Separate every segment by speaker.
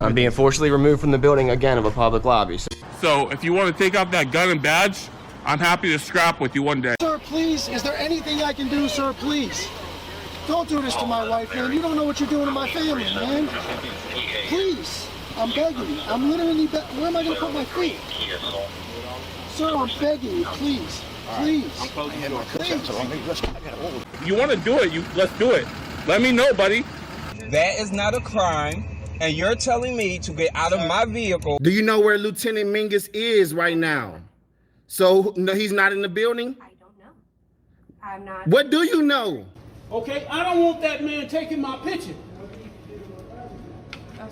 Speaker 1: I'm being forcibly removed from the building again of a public lobby.
Speaker 2: So if you want to take out that gun and badge, I'm happy to scrap with you one day.
Speaker 3: Sir, please, is there anything I can do, sir, please? Don't do this to my wife, man. You don't know what you're doing to my family, man. Please, I'm begging you. I'm literally where am I going to put my feet? Sir, I'm begging you, please. Please.
Speaker 2: You want to do it, let's do it. Let me know, buddy.
Speaker 4: That is not a crime, and you're telling me to get out of my vehicle.
Speaker 5: Do you know where Lieutenant Mingus is right now? So, no, he's not in the building?
Speaker 6: I don't know. I'm not.
Speaker 5: What do you know?
Speaker 7: Okay, I don't want that man taking my picture.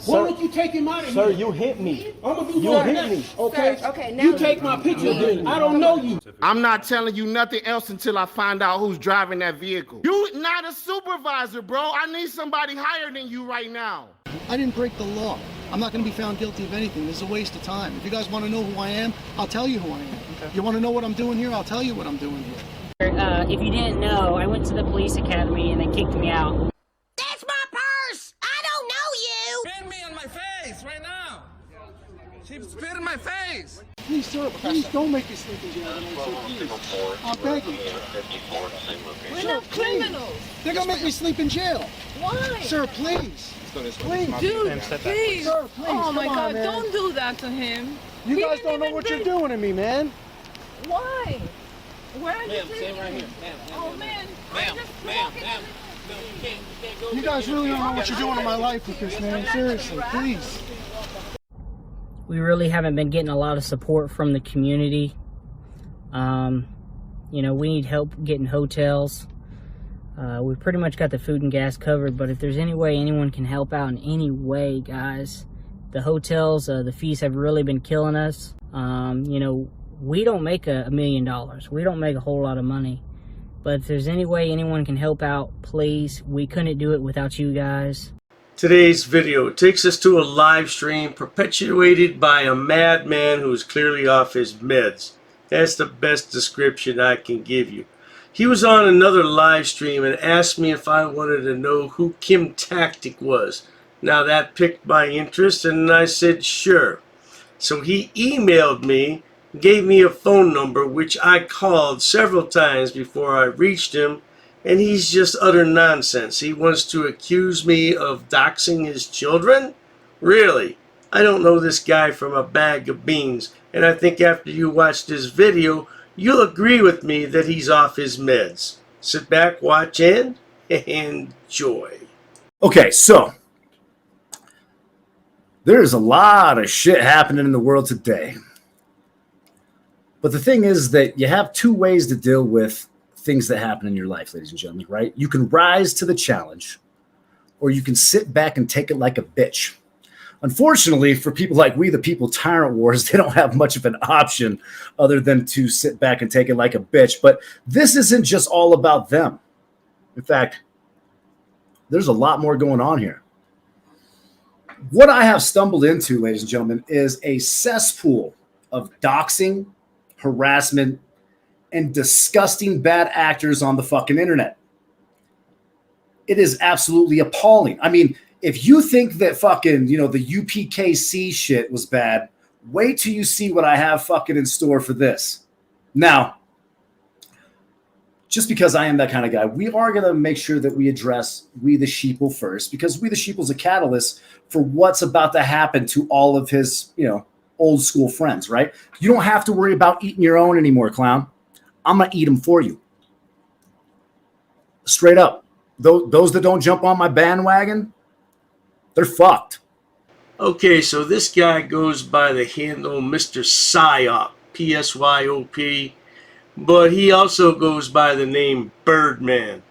Speaker 7: Why don't you take him out of here?
Speaker 1: Sir, you hit me.
Speaker 7: I'm gonna do
Speaker 1: You
Speaker 7: that
Speaker 1: hit
Speaker 7: next,
Speaker 1: me.
Speaker 7: okay?
Speaker 6: Sir, okay, now
Speaker 7: you take my picture then. I don't know you.
Speaker 5: I'm not telling you nothing else until I find out who's driving that vehicle. You not a supervisor, bro. I need somebody higher than you right now.
Speaker 3: I didn't break the law. I'm not going to be found guilty of anything. This is a waste of time. If you guys want to know who I am, I'll tell you who I am. Okay. You want to know what I'm doing here? I'll tell you what I'm doing here.
Speaker 8: If you didn't know, I went to the police academy and they kicked me out.
Speaker 6: That's my purse! I don't know you!
Speaker 4: Spit me on my face right now. She spit in my face.
Speaker 3: Please, sir, please don't make me sleep in jail tonight, sir, please. I'm begging you.
Speaker 6: We're
Speaker 3: Sir,
Speaker 6: not
Speaker 3: please.
Speaker 6: criminals.
Speaker 3: They're going to make me sleep in jail.
Speaker 6: Why?
Speaker 3: Sir, please. Please.
Speaker 6: Dude, please.
Speaker 3: Sir, please.
Speaker 6: Oh my
Speaker 3: Come on,
Speaker 6: God,
Speaker 3: man.
Speaker 6: don't do that to him.
Speaker 3: You
Speaker 6: He
Speaker 3: guys
Speaker 6: didn't
Speaker 3: don't know
Speaker 6: even
Speaker 3: what
Speaker 6: bring-
Speaker 3: you're doing to me, man.
Speaker 6: Why? Where are you
Speaker 4: Ma'am,
Speaker 6: taking
Speaker 4: stand right
Speaker 6: me?
Speaker 4: here. Ma'am,
Speaker 6: Oh man,
Speaker 4: Ma'am,
Speaker 6: I'm just
Speaker 4: ma'am,
Speaker 6: walking
Speaker 4: ma'am.
Speaker 6: on
Speaker 4: No, you can't go.
Speaker 3: You guys really don't know what you're doing in my life with this, man. Seriously, please.
Speaker 8: We really haven't been getting a lot of support from the community. You know, we need help getting hotels. We pretty much got the food and gas covered, but if there's any way anyone can help out in any way, guys, the hotels, the fees have really been killing us. You know, we don't make $1 million. We don't make a whole lot of money. But if there's any way anyone can help out, please. We couldn't do it without you guys.
Speaker 9: Today's video takes us to a live stream perpetuated by a madman who is clearly off his meds. That's the best description I can give you. He was on another live stream and asked me if I wanted to know who Kim Tactic was. Now that piqued my interest and I said sure. So he emailed me, gave me a phone number which I called several times before I reached him, and he's just utter nonsense. He wants to accuse me of doxing his children? Really? I don't know this guy from a bag of beans, and I think after you watch this video, you'll agree with me that he's off his meds. Sit back, watch, and enjoy.
Speaker 10: Okay, so there's a lot of shit happening in the world today. But the thing is that you have two ways to deal with things that happen in your life, ladies and gentlemen, right? You can rise to the challenge, or you can sit back and take it like a bitch. Unfortunately, for people like we, the people tyrant wars, they don't have much of an option other than to sit back and take it like a bitch. But this isn't just all about them. In fact, there's a lot more going on here. What I have stumbled into, ladies and gentlemen, is a cesspool of doxing, harassment, and disgusting bad actors on the fucking internet. It is absolutely appalling. I mean, if you think that fucking, you know, the UPKC shit was bad, wait till you see what I have fucking in store for this. Now, just because I am that kind of guy, we are going to make sure that we address We the Sheeple first, because We the Sheeple is a catalyst for what's about to happen to all of his, you know, old school friends, right? You don't have to worry about eating your own anymore, clown. I'm going to eat them for you. Straight up. Those that don't jump on my bandwagon, they're fucked.
Speaker 9: Okay, so this guy goes by the handle Mr. Psyop, P-S-Y-O-P, but he also goes by the name Birdman.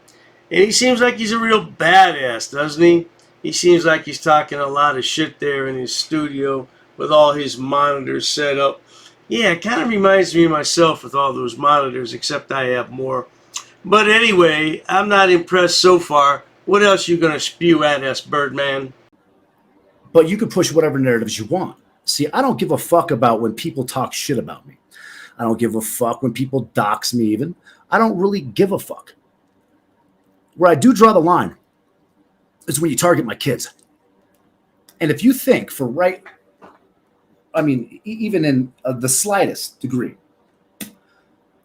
Speaker 9: And he seems like he's a real badass, doesn't he? He seems like he's talking a lot of shit there in his studio with all his monitors set up. Yeah, it kind of reminds me of myself with all those monitors, except I have more. But anyway, I'm not impressed so far. What else you going to spew at us, Birdman?
Speaker 10: But you can push whatever narratives you want. See, I don't give a fuck about when people talk shit about me. I don't give a fuck when people dox me even. I don't really give a fuck. Where I do draw the line is when you target my kids. And if you think even in the slightest degree,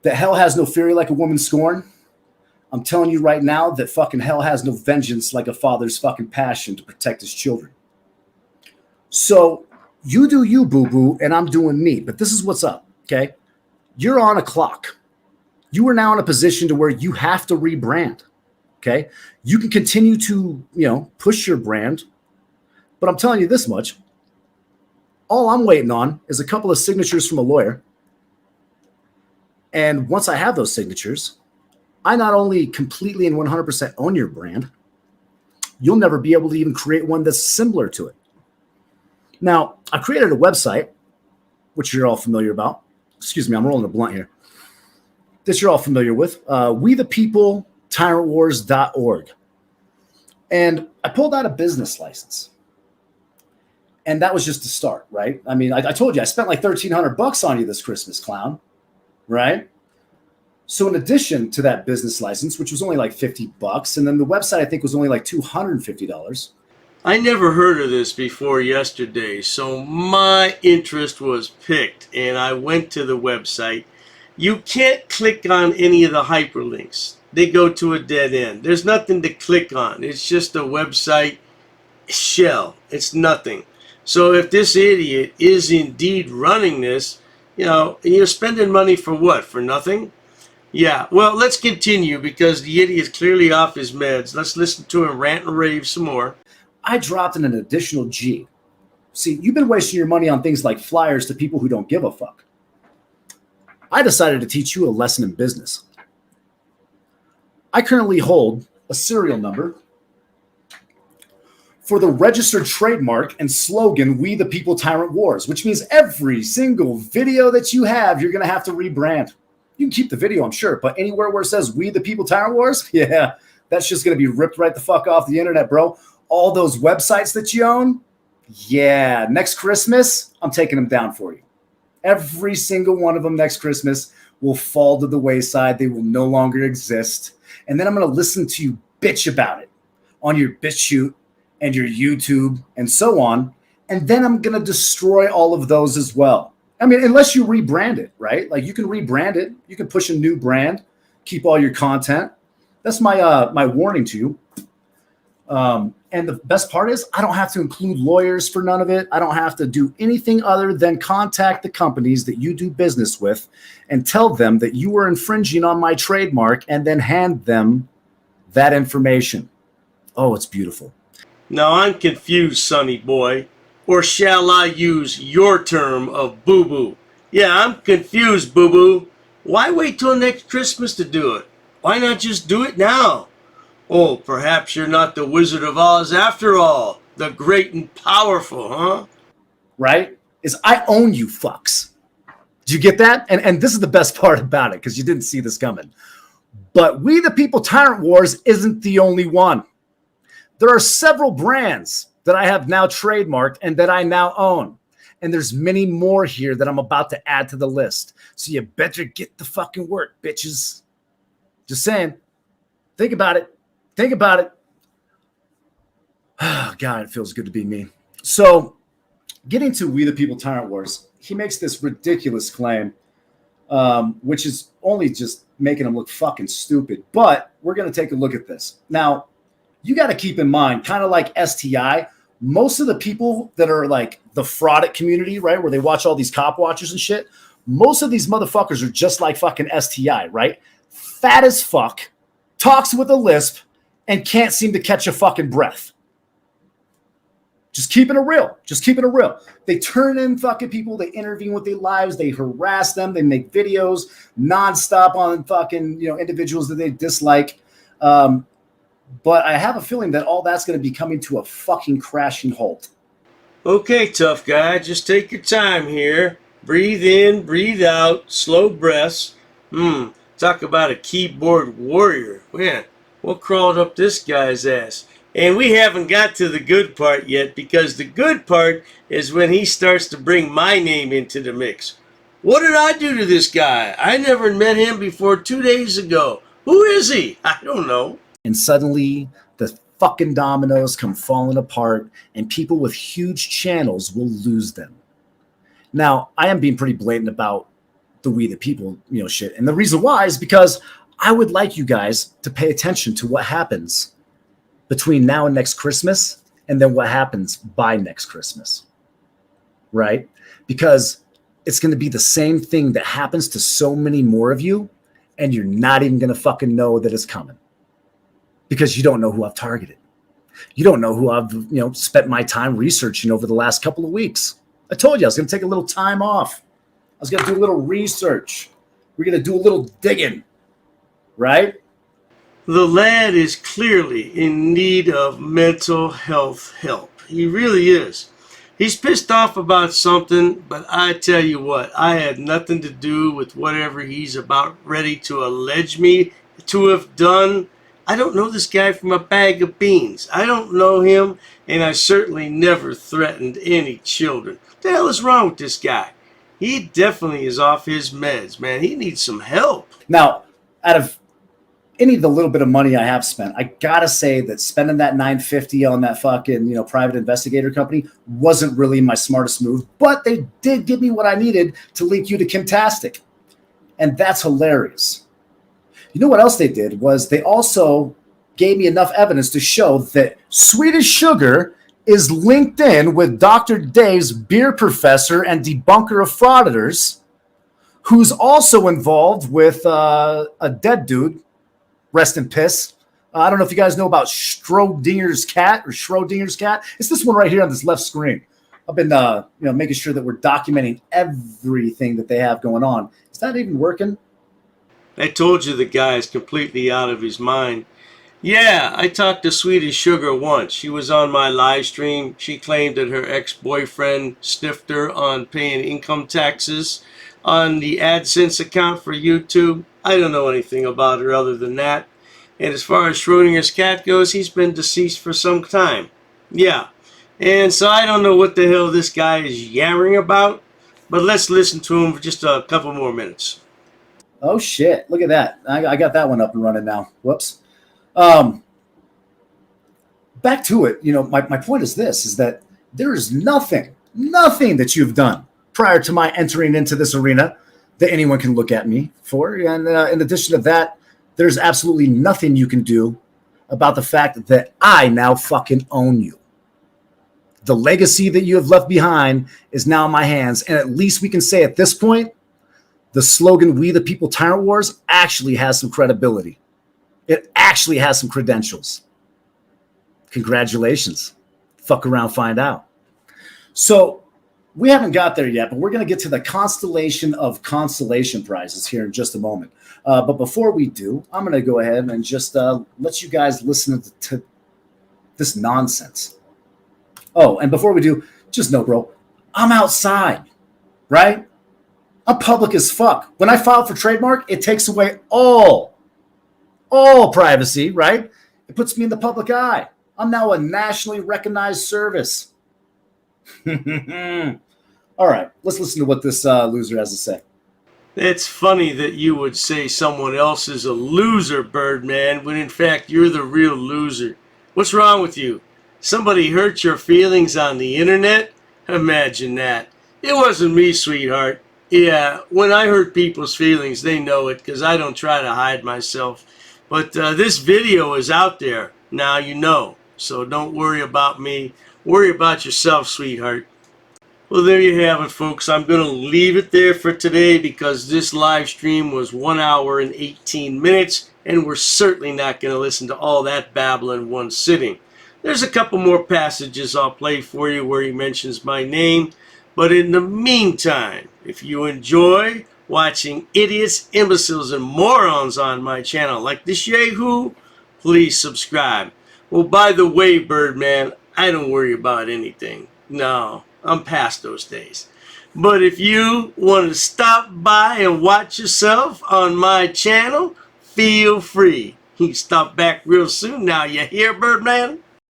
Speaker 10: that hell has no fury like a woman's scorn, I'm telling you right now that fucking hell has no vengeance like a father's fucking passion to protect his children. So you do you, boo-boo, and I'm doing me. But this is what's up, okay? You're on a clock. You are now in a position to where you have to rebrand, okay? You can continue to, push your brand, but I'm telling you this much. All I'm waiting on is a couple of signatures from a lawyer. And once I have those signatures, I not only completely and 100% own your brand, you'll never be able to even create one that's similar to it. Now, I created a website, which you're all familiar about. Excuse me, I'm rolling a blunt here. That you're all familiar with, wethepeopletyrantwars.org. And I pulled out a business license. And that was just the start, right? I mean, I told you, I spent like $1,300 on you this Christmas, clown, right? So in addition to that business license, which was only like $50, and then the website I think was only like $250.
Speaker 9: I never heard of this before yesterday, so my interest was piqued, and I went to the website. You can't click on any of the hyperlinks. They go to a dead end. There's nothing to click on. It's just a website shell. It's nothing. So if this idiot is indeed running this, you're spending money for what? For nothing? Yeah, well, let's continue because the idiot's clearly off his meds. Let's listen to him rant and rave some more.
Speaker 10: I dropped in an additional G. See, you've been wasting your money on things like flyers to people who don't give a fuck. I decided to teach you a lesson in business. I currently hold a serial number for the registered trademark and slogan, We the People Tyrant Wars, which means every single video that you have, you're going to have to rebrand. You can keep the video, I'm sure, but anywhere where it says We the People Tyrant Wars, yeah, that's just going to be ripped right the fuck off the internet, bro. All those websites that you own, yeah, next Christmas, I'm taking them down for you. Every single one of them next Christmas will fall to the wayside. They will no longer exist. And then I'm going to listen to you bitch about it on your BitChute and your YouTube and so on. And then I'm going to destroy all of those as well. I mean, unless you rebrand it, right? Like you can rebrand it. You can push a new brand, keep all your content. That's my my warning to you. And the best part is I don't have to include lawyers for none of it. I don't have to do anything other than contact the companies that you do business with and tell them that you are infringing on my trademark and then hand them that information. Oh, it's beautiful.
Speaker 9: Now I'm confused, sonny boy. Or shall I use your term of boo-boo? Yeah, I'm confused, boo-boo. Why wait till next Christmas to do it? Why not just do it now? Oh, perhaps you're not the Wizard of Oz after all. The great and powerful, huh?
Speaker 10: Right? Is I own you fucks. Did you get that? And this is the best part about it because you didn't see this coming. But We the People Tyrant Wars isn't the only one. There are several brands that I have now trademarked and that I now own. And there's many more here that I'm about to add to the list. So you better get the fucking work, bitches. Just saying. Think about it. Think about it. Oh, God, it feels good to be me. So getting to We the People Tyrant Wars, he makes this ridiculous claim, which is only just making him look fucking stupid. But we're going to take a look at this. Now, you got to keep in mind, kind of like STI, most of the people that are like the fraudit community, right, where they watch all these cop watchers and shit, most of these motherfuckers are just like fucking STI, right? Fat as fuck, talks with a lisp, and can't seem to catch a fucking breath. Just keeping it real. Just keeping it real. They turn in fucking people. They intervene with their lives. They harass them. They make videos nonstop on fucking, individuals that they dislike. But I have a feeling that all that's going to be coming to a fucking crashing halt.
Speaker 9: Okay, tough guy, just take your time here. Breathe in, breathe out, slow breaths. Talk about a keyboard warrior. Man, what crawled up this guy's ass? And we haven't got to the good part yet, because the good part is when he starts to bring my name into the mix. What did I do to this guy? I never met him before 2 days ago. Who is he? I don't know.
Speaker 10: And suddenly the fucking dominoes come falling apart, and people with huge channels will lose them. Now, I am being pretty blatant about the we the people, shit. And the reason why is because I would like you guys to pay attention to what happens between now and next Christmas, and then what happens by next Christmas, right? Because it's going to be the same thing that happens to so many more of you, and you're not even going to fucking know that it's coming because you don't know who I've targeted. You don't know who I've, spent my time researching over the last couple of weeks. I told you I was going to take a little time off. I was going to do a little research. We're going to do a little digging, right?
Speaker 9: The lad is clearly in need of mental health help. He really is. He's pissed off about something, but I tell you what, I had nothing to do with whatever he's about ready to allege me to have done. I don't know this guy from a bag of beans. I don't know him, and I certainly never threatened any children. What the hell is wrong with this guy? He definitely is off his meds, man. He needs some help.
Speaker 10: Now, out of any of the little bit of money I have spent, I gotta say that spending that $950 on that fucking, private investigator company wasn't really my smartest move, but they did give me what I needed to link you to Kimtastic. And that's hilarious. You know what else they did was they also gave me enough evidence to show that Swedish Sugar is linked in with Dr. Dave's beer professor and debunker of Frauditors, who's also involved with a dead dude. Rest in piss. I don't know if you guys know about Schrodinger's cat. It's this one right here on this left screen. I've been, making sure that we're documenting everything that they have going on. Is that even working?
Speaker 9: I told you the guy is completely out of his mind. Yeah, I talked to Swedish Sugar once. She was on my live stream. She claimed that her ex-boyfriend stiffed her on paying income taxes on the AdSense account for YouTube. I don't know anything about her other than that. And as far as Schrodinger's cat goes, he's been deceased for some time. Yeah. And so I don't know what the hell this guy is yammering about, but let's listen to him for just a couple more minutes.
Speaker 10: Oh, shit. Look at that. I got that one up and running now. Whoops. Back to it. My point is this, is that there is nothing that you've done prior to my entering into this arena that anyone can look at me for. And in addition to that, there's absolutely nothing you can do about the fact that I now fucking own you. The legacy that you have left behind is now in my hands. And at least we can say at this point, the slogan, "We the People Tyrant Wars," actually has some credibility. It actually has some credentials. Congratulations. Fuck around, find out. So we haven't got there yet, but we're going to get to the constellation of consolation prizes here in just a moment. But before we do, I'm going to go ahead and just let you guys listen to this nonsense. Oh, and before we do, just know, bro, I'm outside, right? I'm public as fuck. When I file for trademark, it takes away all privacy, right? It puts me in the public eye. I'm now a nationally recognized service. All right, let's listen to what this loser has to say.
Speaker 9: It's funny that you would say someone else is a loser, Birdman, when in fact you're the real loser. What's wrong with you? Somebody hurt your feelings on the internet? Imagine that. It wasn't me, sweetheart. Yeah, when I hurt people's feelings, they know it because I don't try to hide myself. But this video is out there. Now you know. So don't worry about me. Worry about yourself, sweetheart. Well, there you have it, folks. I'm going to leave it there for today because this live stream was 1 hour and 18 minutes, and we're certainly not going to listen to all that babble in one sitting. There's a couple more passages I'll play for you where he mentions my name, but in the meantime, if you enjoy watching idiots, imbeciles, and morons on my channel like this yahoo, please subscribe. Well, by the way, Birdman, I don't worry about anything. No, I'm past those days. But if you want to stop by and watch yourself on my channel, feel free. You can stop back real soon now. You hear, Birdman?